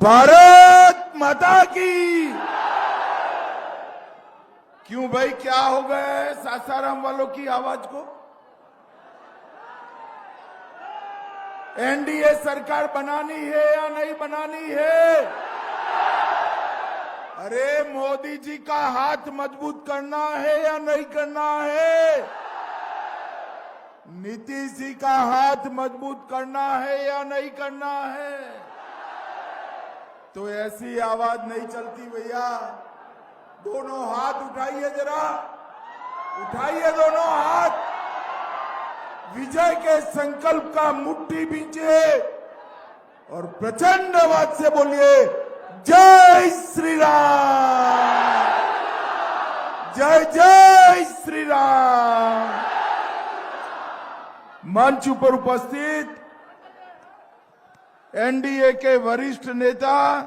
भारत माता की। क्यों भाई, क्या हो गया है सासाराम वालों की आवाज को? एनडीए सरकार बनानी है या नहीं बनानी है? अरे मोदी जी का हाथ मजबूत करना है या नहीं करना है? नीतीश जी का हाथ मजबूत करना है या नहीं करना है? तो ऐसी आवाज नहीं चलती भैया। दोनों हाथ उठाइए, जरा उठाइए दोनों हाथ। विजय के संकल्प का मुट्ठी बींचे और प्रचंड आवाज से बोलिए, जय श्री राम, जय जय श्री राम। मंच पर उपस्थित एनडीए के वरिष्ठ नेता,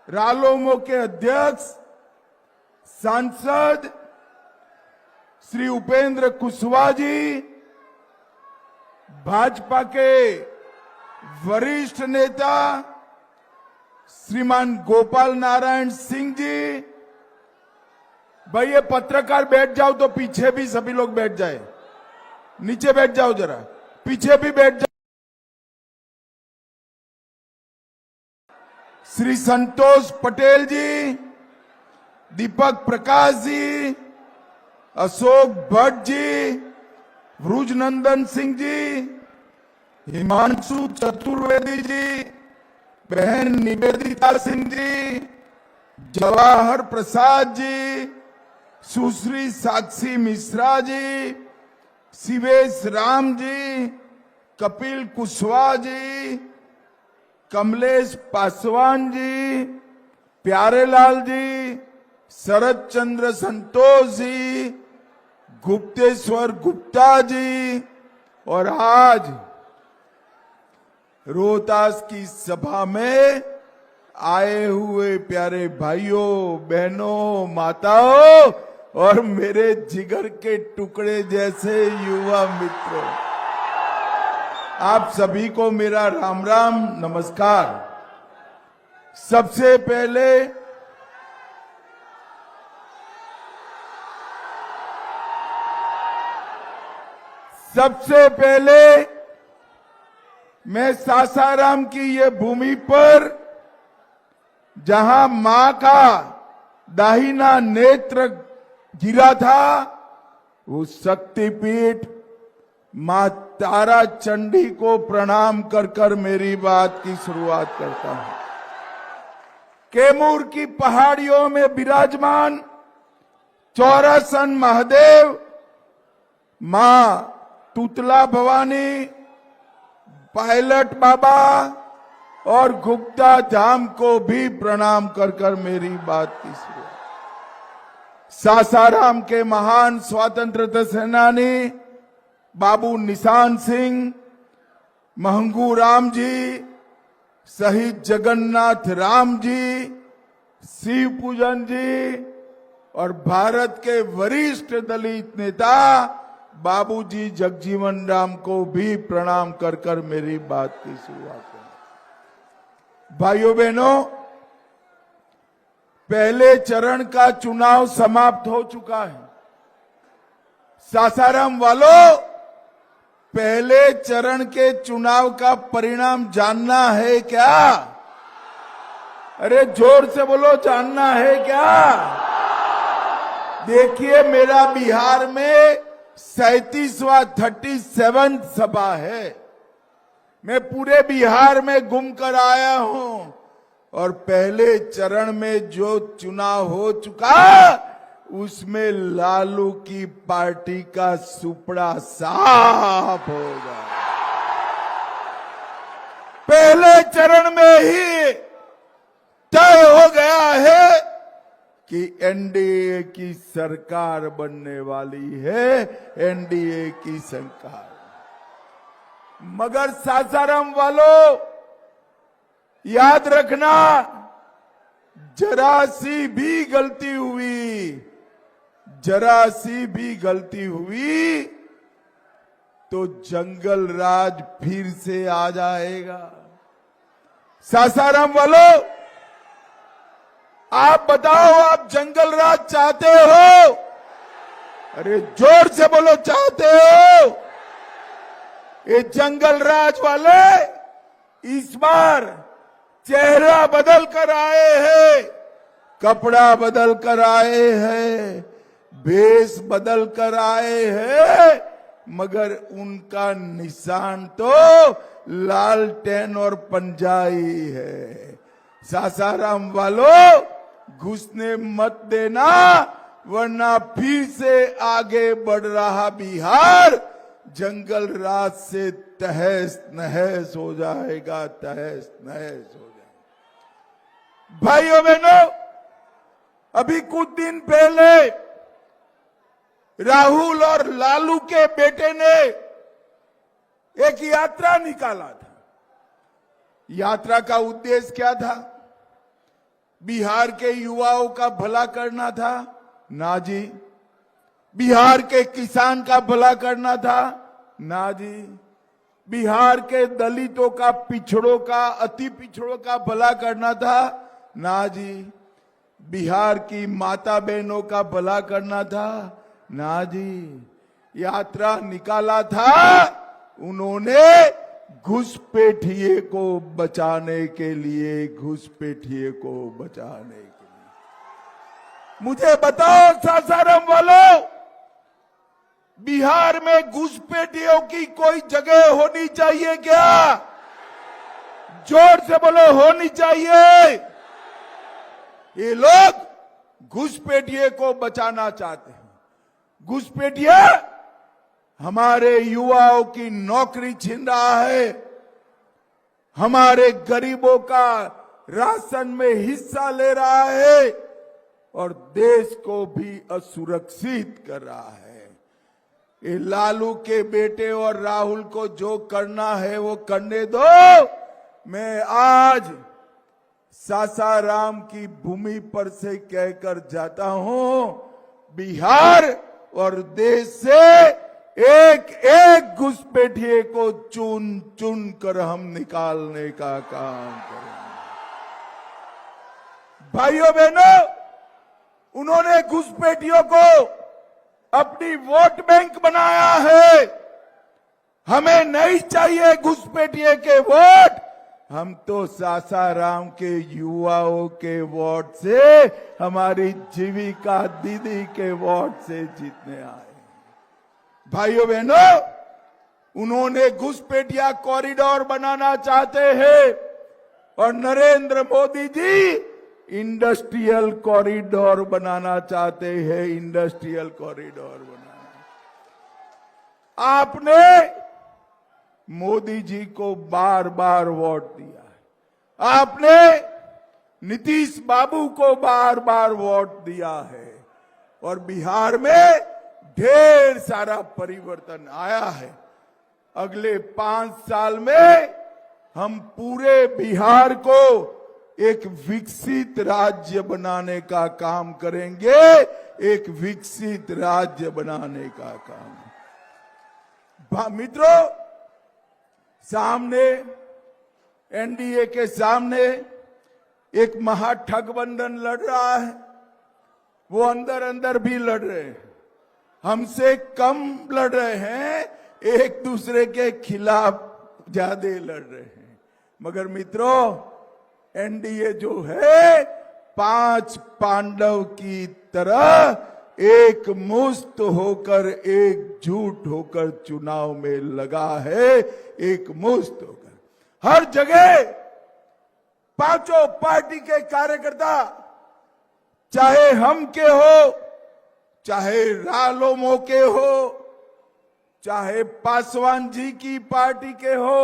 रालोमो के अध्यक्ष सांसद श्री उपेंद्र कुशवाहा जी, भाजपा के वरिष्ठ नेता श्रीमान गोपाल नारायण सिंह जी, भाई ये पत्रकार बैठ जाओ तो पीछे भी सभी लोग बैठ जाए, नीचे बैठ जाओ, जरा पीछे भी बैठ जाओ। श्री संतोष पटेल जी, दीपक प्रकाश जी, अशोक भट्ट जी, ब्रुजनंदन सिंह जी, हिमांशु चतुर्वेदी जी, बहन निवेदिता सिंह जी, जवाहर प्रसाद जी, सुश्री साक्षी मिश्रा जी, शिवेश राम जी, कपिल कुशवाहा जी, कमलेश पासवान जी, प्यारेलाल जी, शरद चंद्र संतोष जी, गुप्तेश्वर गुप्ता जी, और आज रोहतास की सभा में आए हुए प्यारे भाइयों, बहनों, माताओं और मेरे जिगर के टुकड़े जैसे युवा मित्रों, आप सभी को मेरा राम राम, नमस्कार। सबसे पहले मैं सासाराम की ये भूमि पर, जहां मां का दाहिना नेत्र गिरा था, वो शक्तिपीठ मां तारा चंडी को प्रणाम कर कर मेरी बात की शुरुआत करता हूं। कैमूर की पहाड़ियों में विराजमान चौरासन महादेव, मां तुतला भवानी, पायलट बाबा और गुप्ता धाम को भी प्रणाम कर कर मेरी बात की शुरुआत। सासाराम के महान स्वतंत्रता सेनानी बाबू निशान सिंह, महंगू राम जी, शहीद जगन्नाथ राम जी, शिव पूजन जी और भारत के वरिष्ठ दलित नेता बाबूजी जगजीवन राम को भी प्रणाम कर कर मेरी बात की शुरुआत करें। भाइयों बहनों, पहले चरण का चुनाव समाप्त हो चुका है। सासाराम वालों, पहले चरण के चुनाव का परिणाम जानना है क्या? अरे जोर से बोलो, जानना है क्या? देखिए, मेरा बिहार में 37वां सभा है। मैं पूरे बिहार में घूम कर आया हूं और पहले चरण में जो चुनाव हो चुका, उसमें लालू की पार्टी का सुपड़ा साफ होगा। पहले चरण में ही तय हो गया है कि एनडीए की सरकार बनने वाली है, एनडीए की सरकार। मगर सासाराम वालों, याद रखना, जरा सी भी गलती हुई तो जंगल राज फिर से आ जाएगा। सासाराम वालों, आप बताओ, आप जंगल राज चाहते हो? अरे जोर से बोलो, चाहते हो? ये जंगल राज वाले इस बार चेहरा बदल कर आए हैं, कपड़ा बदल कर आए हैं, भेष बदल कर आए हैं, मगर उनका निशान तो लालटेन और पंजा ही है। सासाराम वालों, घुसने मत देना, वरना फिर से आगे बढ़ रहा बिहार जंगल राज से तहस नहस हो जाएगा, तहस नहस हो जाएगा। भाइयों बहनों, अभी कुछ दिन पहले राहुल और लालू के बेटे ने एक यात्रा निकाला था। यात्रा का उद्देश्य क्या था? बिहार के युवाओं का भला करना था? ना जी। बिहार के किसान का भला करना था? ना जी। बिहार के दलितों का, पिछड़ों का, अति पिछड़ों का भला करना था? ना जी। बिहार की माता बहनों का भला करना था? ना जी। यात्रा निकाला था उन्होंने घुसपैठिए को बचाने के लिए, घुसपैठिए को बचाने के लिए। मुझे बताओ सासाराम वालों, बिहार में घुसपैठियों की कोई जगह होनी चाहिए क्या? जोर से बोलो, होनी चाहिए। ये लोग घुसपैठिए को बचाना चाहते हैं। घुसपैठिया हमारे युवाओं की नौकरी छीन रहा है, हमारे गरीबों का राशन में हिस्सा ले रहा है और देश को भी असुरक्षित कर रहा है। ये लालू के बेटे और राहुल को जो करना है वो करने दो। मैं आज सासाराम की भूमि पर से कहकर जाता हूं, बिहार और देश से एक एक घुसपैठिए को चुन चुन कर हम निकालने का काम करेंगे। भाइयों बहनों, उन्होंने घुसपैठियों को अपनी वोट बैंक बनाया है। हमें नहीं चाहिए घुसपैठिए के वोट, हम तो सासाराम के युवाओं के वोट से, हमारी जीविका दीदी के वोट से जीतने आए। भाइयों बहनों, उन्होंने घुसपैठिया कॉरिडोर बनाना चाहते हैं और नरेंद्र मोदी जी इंडस्ट्रियल कॉरिडोर बनाना चाहते हैं, इंडस्ट्रियल कॉरिडोर बनाना। आपने मोदी जी को बार बार वोट दिया है, आपने नीतीश बाबू को बार बार वोट दिया है और बिहार में ढेर सारा परिवर्तन आया है। अगले 5 साल में हम पूरे बिहार को एक विकसित राज्य बनाने का काम करेंगे, एक विकसित राज्य बनाने का काम। मित्रों, सामने एनडीए के सामने एक महागठबंधन लड़ रहा है। वो अंदर अंदर भी लड़ रहे हैं, हमसे कम लड़ रहे हैं, एक दूसरे के खिलाफ ज्यादा लड़ रहे हैं। मगर मित्रों, एनडीए जो है 5 पांडव की तरह एक मुस्त होकर, एकजुट होकर चुनाव में लगा है, एक मुस्त होकर। हर जगह पांचों पार्टी के कार्यकर्ता, चाहे हम के हो, चाहे रालोमो के हो, चाहे पासवान जी की पार्टी के हो,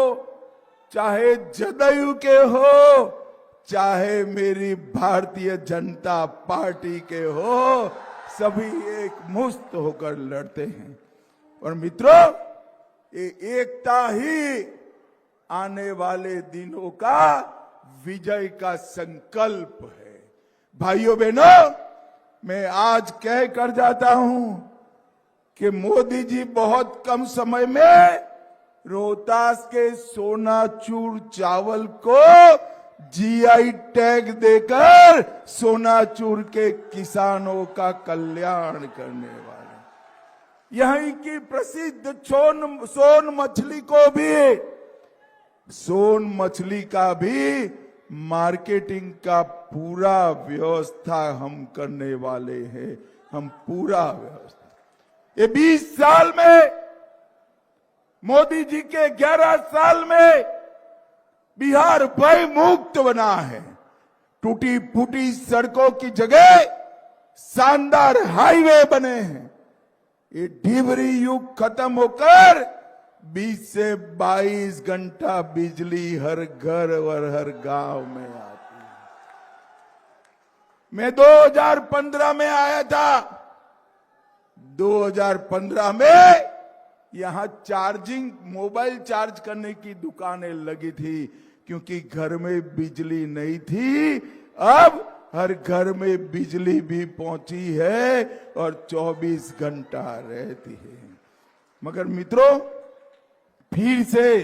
चाहे जदयू के हो, चाहे मेरी भारतीय जनता पार्टी के हो, सभी एक मुस्त होकर लड़ते हैं। और मित्रों, ये एकता ही आने वाले दिनों का विजय का संकल्प है। भाइयों बहनों, मैं आज कह कर जाता हूं कि मोदी जी बहुत कम समय में रोहतास के सोनाचूर चावल को जीआई टैग देकर सोनाचूर के किसानों का कल्याण करने वाले। यहीं की प्रसिद्ध सोन मछली को भी, सोन मछली का भी मार्केटिंग का पूरा व्यवस्था हम करने वाले हैं। हम पूरा व्यवस्था, ये 20 साल में, मोदी जी के 11 साल में बिहार भय मुक्त बना है। टूटी फूटी सड़कों की जगह शानदार हाईवे बने हैं। ये ढिबरी युग खत्म होकर 20 से 22 घंटा बिजली हर घर और हर गांव में आती है। मैं 2015 में आया था। 2015 में यहां चार्जिंग, मोबाइल चार्ज करने की दुकानें लगी थी, क्योंकि घर में बिजली नहीं थी। अब हर घर में बिजली भी पहुंची है और 24 घंटा रहती है। मगर मित्रों, फिर से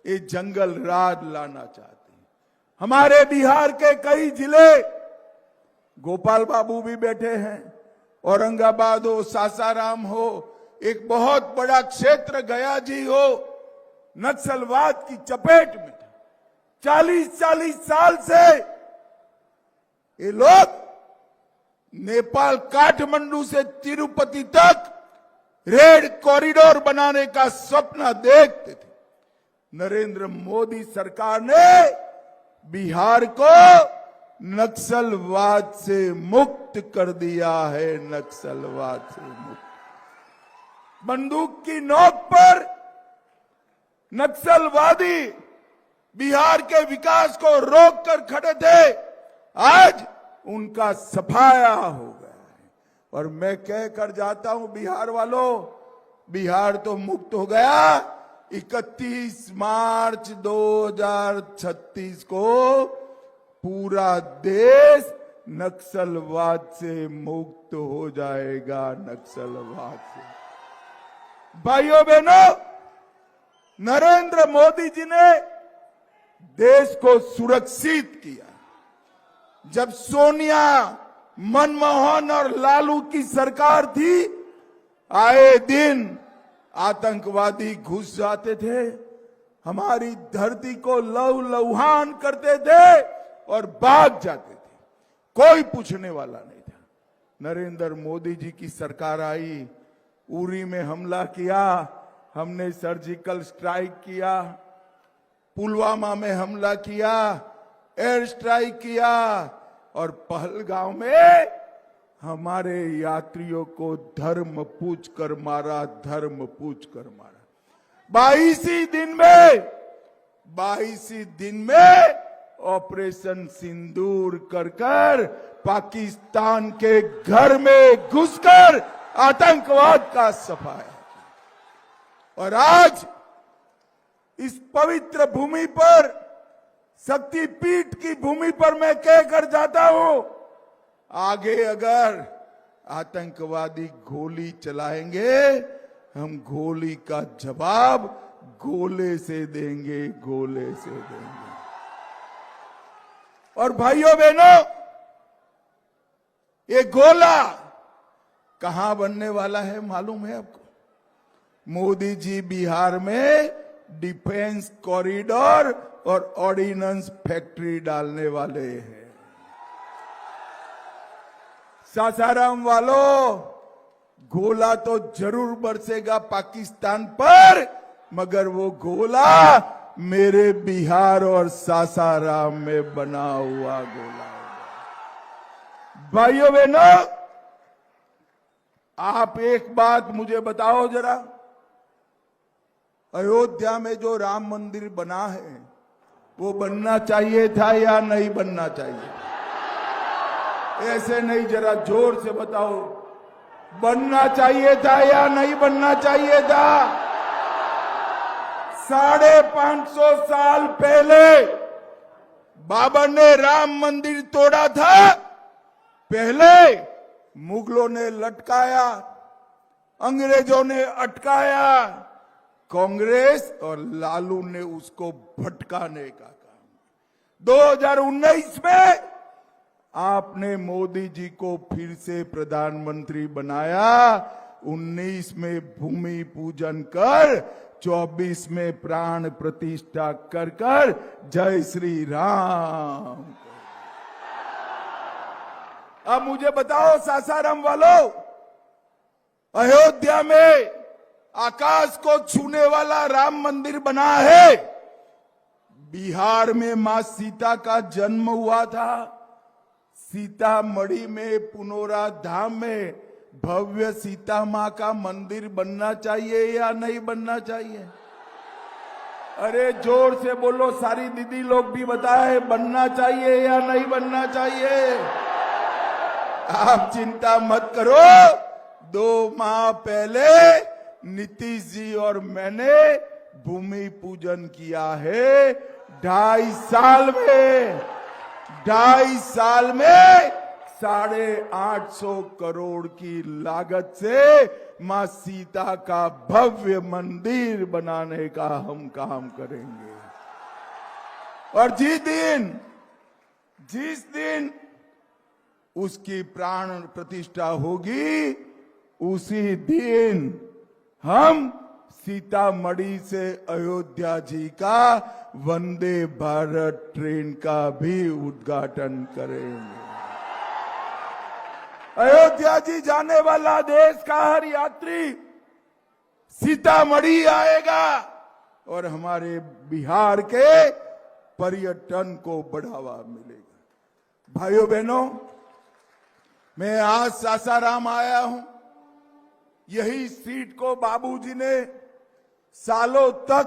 ये जंगल राज लाना चाहते हैं। हमारे बिहार के कई जिले, गोपाल बाबू भी बैठे हैं, औरंगाबाद हो, सासाराम हो, एक बहुत बड़ा क्षेत्र गया जी हो, नक्सलवाद की चपेट में था। 40-40 साल से ये लोग नेपाल काठमांडू से तिरुपति तक रेड कॉरिडोर बनाने का सपना देखते थे। नरेंद्र मोदी सरकार ने बिहार को नक्सलवाद से मुक्त कर दिया है। नक्सलवाद से मुक्त। बंदूक की नोक पर नक्सलवादी बिहार के विकास को रोक कर खड़े थे, आज उनका सफाया हो गया है। और मैं कह कर जाता हूं बिहार वालों, बिहार तो मुक्त हो गया। 31 मार्च 2036 को पूरा देश नक्सलवाद से मुक्त हो जाएगा। नक्सलवाद से। भाइयों बहनों, नरेंद्र मोदी जी ने देश को सुरक्षित किया। जब सोनिया, मनमोहन और लालू की सरकार थी, आए दिन आतंकवादी घुस जाते थे, हमारी धरती को लहूलुहान करते थे और भाग जाते थे। कोई पूछने वाला नहीं था। नरेंद्र मोदी जी की सरकार आई, उरी में हमला किया, हमने सर्जिकल स्ट्राइक किया, पुलवामा में हमला किया, एयर स्ट्राइक किया और पहलगांव में हमारे यात्रियों को धर्म पूछ कर मारा। धर्म पूछ कर मारा। 22 दिन में ऑपरेशन सिंदूर कर पाकिस्तान के घर में घुसकर आतंकवाद का सफाया। और आज इस पवित्र भूमि पर, शक्तिपीठ की भूमि पर मैं कहकर जाता हूं, आगे अगर आतंकवादी गोली चलाएंगे, हम गोली का जवाब गोले से देंगे। गोले से देंगे। और भाइयों बहनों, ये गोला कहां बनने वाला है मालूम है आपको? मोदी जी बिहार में डिफेंस कॉरिडोर और ऑर्डिनेंस फैक्ट्री डालने वाले हैं। सासाराम वालों, गोला तो जरूर बरसेगा पाकिस्तान पर, मगर वो गोला मेरे बिहार और सासाराम में बना हुआ गोला होगा। भाइयों बहनों, आप एक बात मुझे बताओ जरा, अयोध्या में जो राम मंदिर बना है, वो बनना चाहिए था या नहीं बनना चाहिए? ऐसे नहीं, जरा जोर से बताओ, बनना चाहिए था या नहीं बनना चाहिए था? 550 साल पहले बाबर ने राम मंदिर तोड़ा था। पहले मुगलों ने लटकाया, अंग्रेजों ने अटकाया, कांग्रेस और लालू ने उसको भटकाने का काम। 2019 में आपने मोदी जी को फिर से प्रधानमंत्री बनाया। 19 में भूमि पूजन कर, 24 में प्राण प्रतिष्ठा कर कर जय श्री राम। अब मुझे बताओ सासाराम वालों, अयोध्या में आकाश को छूने वाला राम मंदिर बना है। बिहार में मां सीता का जन्म हुआ था। सीतामढ़ी में पुनौरा धाम में भव्य सीता मां का मंदिर बनना चाहिए या नहीं बनना चाहिए? अरे जोर से बोलो, सारी दीदी लोग भी बताए, बनना चाहिए या नहीं बनना चाहिए? आप चिंता मत करो, 2 माह पहले नीतीश जी और मैंने भूमि पूजन किया है। 2.5 साल में 850 करोड़ की लागत से मां सीता का भव्य मंदिर बनाने का हम काम करेंगे। और जिस दिन उसकी प्राण प्रतिष्ठा होगी, उसी दिन हम सीतामढ़ी से अयोध्या जी का वंदे भारत ट्रेन का भी उद्घाटन करेंगे। अयोध्या जी जाने वाला देश का हर यात्री सीतामढ़ी आएगा और हमारे बिहार के पर्यटन को बढ़ावा मिलेगा। भाइयों बहनों, मैं आज सासाराम आया हूं। यही सीट को बाबूजी ने सालों तक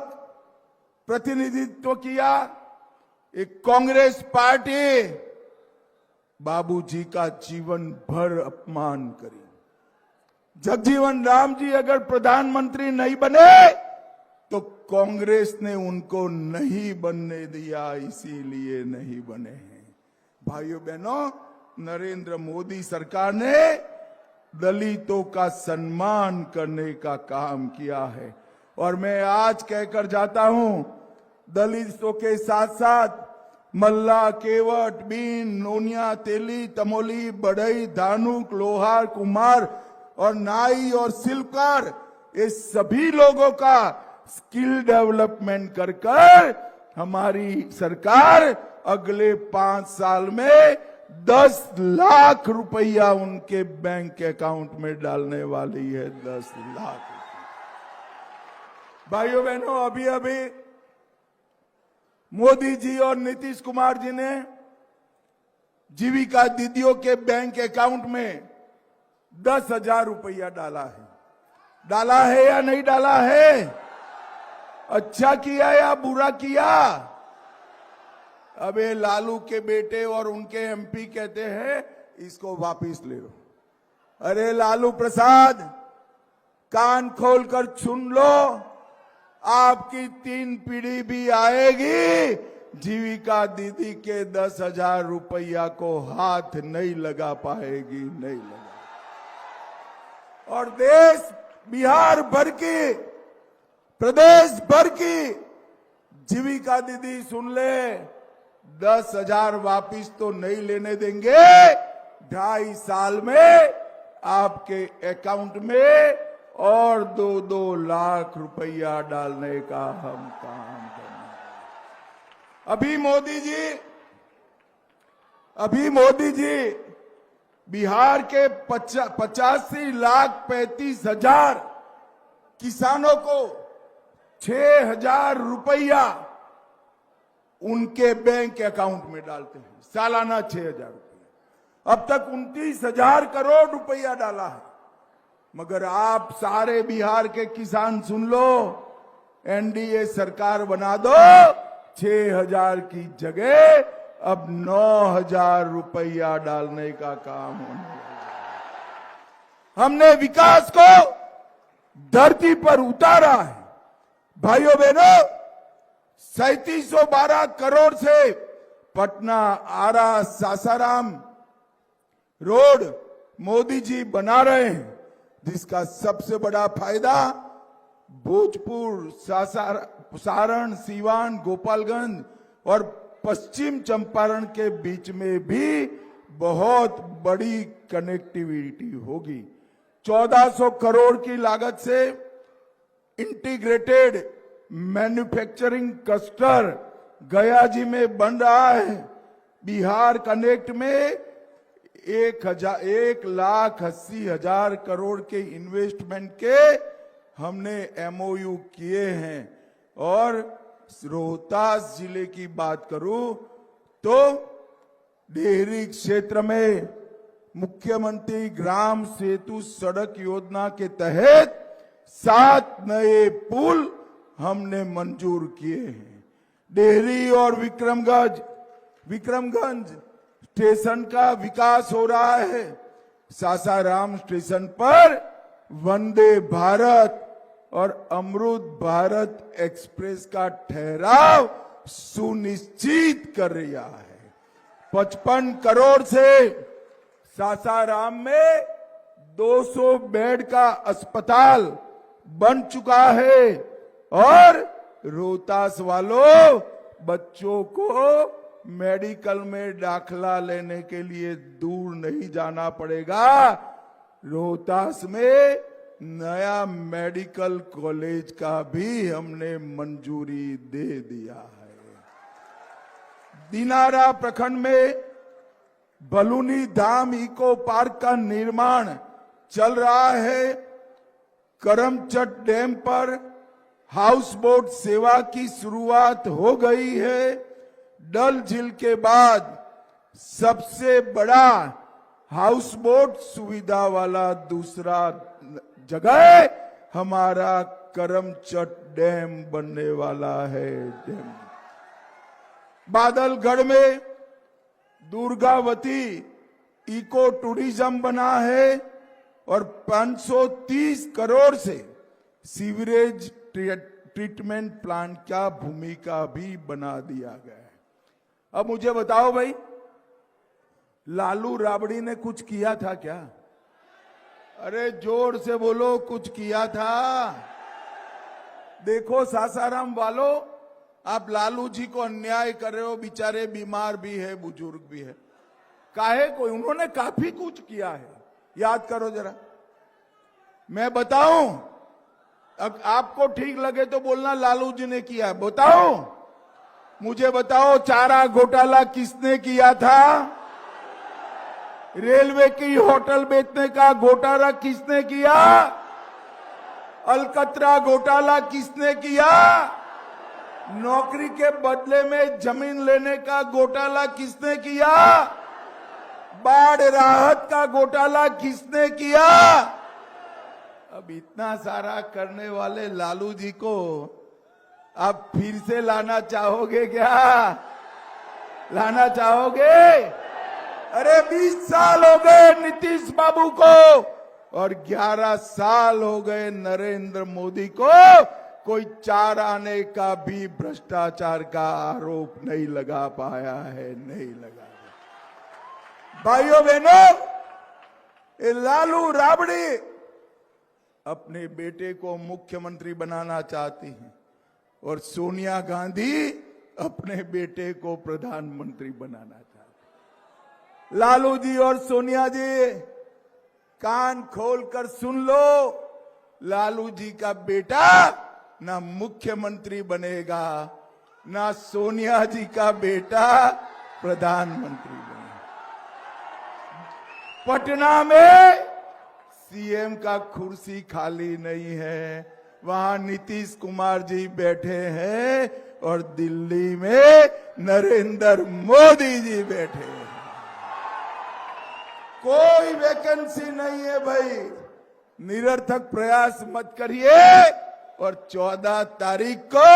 प्रतिनिधित्व किया। एक कांग्रेस पार्टी बाबूजी का जीवन भर अपमान करी। जगजीवन राम जी अगर प्रधानमंत्री नहीं बने तो कांग्रेस ने उनको नहीं बनने दिया, इसीलिए नहीं बने हैं। भाइयों बहनों, नरेंद्र मोदी सरकार ने दलितों का सम्मान करने का काम किया है। और मैं आज कहकर जाता हूं, दलितों के साथ साथ मल्ला, केवट, बीन, नोनिया, तेली, तमोली, बढ़ई, धानुक, लोहार, कुम्हार और नाई और शिल्पकार, ये सभी लोगों का स्किल डेवलपमेंट कर कर हमारी सरकार अगले 5 साल में 10 लाख रुपया उनके बैंक अकाउंट में डालने वाली है। 10 लाख। भाइयों बहनों, अभी मोदी जी और नीतीश कुमार जी ने जीविका दीदियों के बैंक अकाउंट में 10,000 रुपया डाला है या नहीं डाला है? अच्छा किया या बुरा किया? अब ये लालू के बेटे और उनके एमपी कहते हैं इसको वापिस ले लो। अरे लालू प्रसाद, कान खोलकर सुन लो, आपकी 3 पीढ़ी भी आएगी, जीविका दीदी के 10,000 रुपया को हाथ नहीं लगा पाएगी, नहीं लगा। और देश, बिहार भर की, प्रदेश भर की जीविका दीदी सुन ले, 10,000 वापिस तो नहीं लेने देंगे। 2.5 साल में आपके अकाउंट में और 2-2 लाख रुपया डालने का हम काम करेंगे। अभी मोदी जी बिहार के 85,35,000 किसानों को 6,000 रुपया उनके बैंक अकाउंट में डालते हैं, सालाना 6,000 रुपया। अब तक 29,000 करोड़ रुपया डाला है। मगर आप सारे बिहार के किसान सुन लो, एनडीए सरकार बना दो, 6,000 की जगह अब 9,000 रुपया डालने का काम होने लगा। हमने विकास को धरती पर उतारा है। भाइयों बहनों, 3712 करोड़ से पटना, आरा, सासाराम रोड मोदी जी बना रहे हैं, जिसका सबसे बड़ा फायदा भोजपुर, सारण, सीवान, गोपालगंज और पश्चिम चंपारण के बीच में भी बहुत बड़ी कनेक्टिविटी होगी। 1400 करोड़ की लागत से इंटीग्रेटेड मैन्युफैक्चरिंग क्लस्टर गया जी में बन रहा है। बिहार कनेक्ट में 1,80,000 करोड़ के इन्वेस्टमेंट के हमने एमओयू किए हैं। और रोहतास जिले की बात करूं तो डेहरी क्षेत्र में मुख्यमंत्री ग्राम सेतु सड़क योजना के तहत 7 नए पुल हमने मंजूर किए हैं। डेहरी और विक्रमगंज स्टेशन का विकास हो रहा है। सासाराम स्टेशन पर वंदे भारत और अमृत भारत एक्सप्रेस का ठहराव सुनिश्चित कर रहा है। 55 करोड़ से सासाराम में 200 बेड का अस्पताल बन चुका है। और रोहतास वालों, बच्चों को मेडिकल में दाखला लेने के लिए दूर नहीं जाना पड़ेगा। रोहतास में नया मेडिकल कॉलेज का भी हमने मंजूरी दे दिया है। दिनारा प्रखंड में बलूनी धाम इको पार्क का निर्माण चल रहा है। करमचट डैम पर हाउस बोट सेवा की शुरुआत हो गई है। डल झील के बाद सबसे बड़ा हाउस बोट सुविधा वाला दूसरा जगह हमारा करमचट डैम बनने वाला है। डैम बादलगढ़ में दुर्गावती इको टूरिज्म बना है और 530 करोड़ से सीवरेज ट्रीटमेंट प्लांट का भूमिका भी बना दिया गया है। अब मुझे बताओ भाई, लालू राबड़ी ने कुछ किया था क्या? अरे जोर से बोलो, कुछ किया था? देखो सासाराम वालों, आप लालू जी को अन्याय कर रहे हो। बेचारे बीमार भी है, बुजुर्ग भी है। काहे को? उन्होंने काफी कुछ किया है, याद करो जरा। मैं बताऊं, आपको ठीक लगे तो बोलना लालू जी ने किया है। बताओ, मुझे बताओ, चारा घोटाला किसने किया था? रेलवे की होटल बेचने का घोटाला किसने किया? अलकतरा घोटाला किसने किया? नौकरी के बदले में जमीन लेने का घोटाला किसने किया? बाढ़ राहत का घोटाला किसने किया? अब इतना सारा करने वाले लालू जी को आप फिर से लाना चाहोगे क्या? लाना चाहोगे? अरे 20 साल हो गए नीतीश बाबू को और 11 साल हो गए नरेंद्र मोदी को। कोई चार आने का भी भ्रष्टाचार का आरोप नहीं लगा पाया है, नहीं लगा। भाइयों बहनों, ये लालू राबड़ी अपने बेटे को मुख्यमंत्री बनाना चाहती हैं और सोनिया गांधी अपने बेटे को प्रधानमंत्री बनाना चाहती हैं। लालू जी और सोनिया जी, कान खोलकर सुन लो, लालू जी का बेटा ना मुख्यमंत्री बनेगा, ना सोनिया जी का बेटा प्रधानमंत्री बनेगा। पटना में सीएम का कुर्सी खाली नहीं है, वहां नीतीश कुमार जी बैठे हैं और दिल्ली में नरेंद्र मोदी जी बैठे हैं। कोई वैकेंसी नहीं है भाई, निरर्थक प्रयास मत करिए। और 14 तारीख को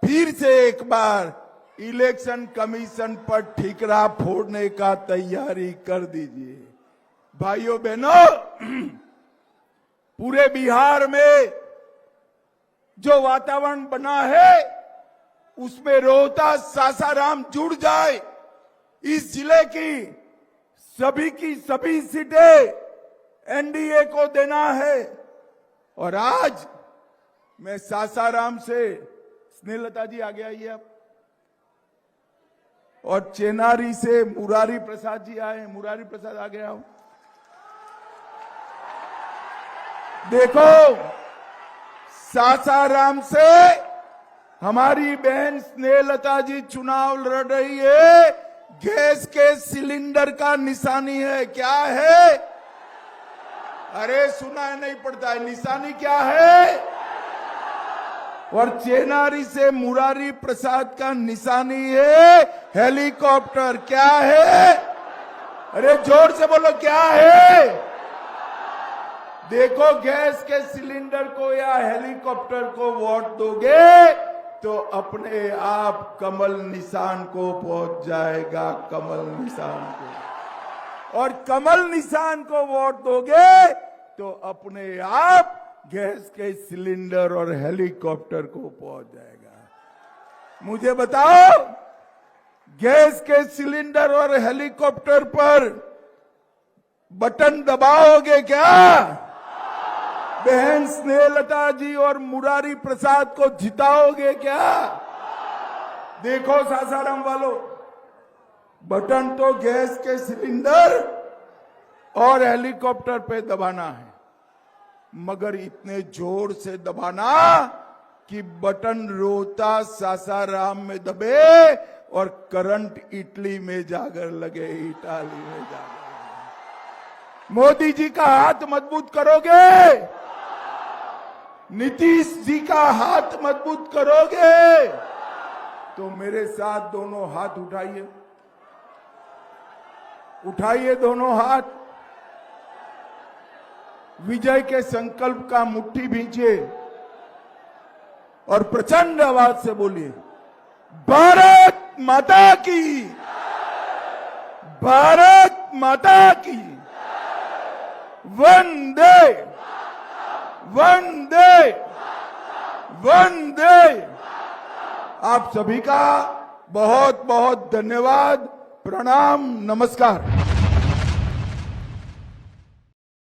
फिर से एक बार इलेक्शन कमीशन पर ठिकरा फोड़ने का तैयारी कर दीजिए। भाइयों बहनों, पूरे बिहार में जो वातावरण बना है उसमें रोहतास सासाराम जुड़ जाए। इस जिले की सभी सीटें एनडीए को देना है। और आज मैं सासाराम से, स्नेहलता जी आगे आइए आप, और चेनारी से मुरारी प्रसाद जी आए। मुरारी प्रसाद आ गया। देखो, सासाराम से हमारी बहन स्नेहलता जी चुनाव लड़ रही है। गैस के सिलेंडर का निशानी है। क्या है? अरे सुना नहीं पड़ता है। निशानी क्या है? और चेनारी से मुरारी प्रसाद का निशानी है हेलीकॉप्टर। क्या है? अरे जोर से बोलो, क्या है? देखो, गैस के सिलेंडर को या हेलीकॉप्टर को वोट दोगे तो अपने आप कमल निशान को पहुंच जाएगा। कमल निशान को। और कमल निशान को वोट दोगे तो अपने आप गैस के सिलेंडर और हेलीकॉप्टर को पहुंच जाएगा। मुझे बताओ, गैस के सिलेंडर और हेलीकॉप्टर पर बटन दबाओगे क्या? बहन स्नेहलता जी और मुरारी प्रसाद को जिताओगे क्या? देखो सासाराम वालों, बटन तो गैस के सिलेंडर और हेलीकॉप्टर पे दबाना है, मगर इतने जोर से दबाना कि बटन रोहता सासाराम में दबे और करंट इटली में जाकर लगे। इटाली में जाकर मोदी जी का हाथ मजबूत करोगे? नीतीश जी का हाथ मजबूत करोगे? तो मेरे साथ दोनों हाथ उठाइए। उठाइए दोनों हाथ। विजय के संकल्प का मुट्ठी भींचिए और प्रचंड आवाज से बोलिए, भारत माता की, भारत माता की, वंदे वंदे वंदे। आप सभी का बहुत बहुत धन्यवाद। प्रणाम, नमस्कार।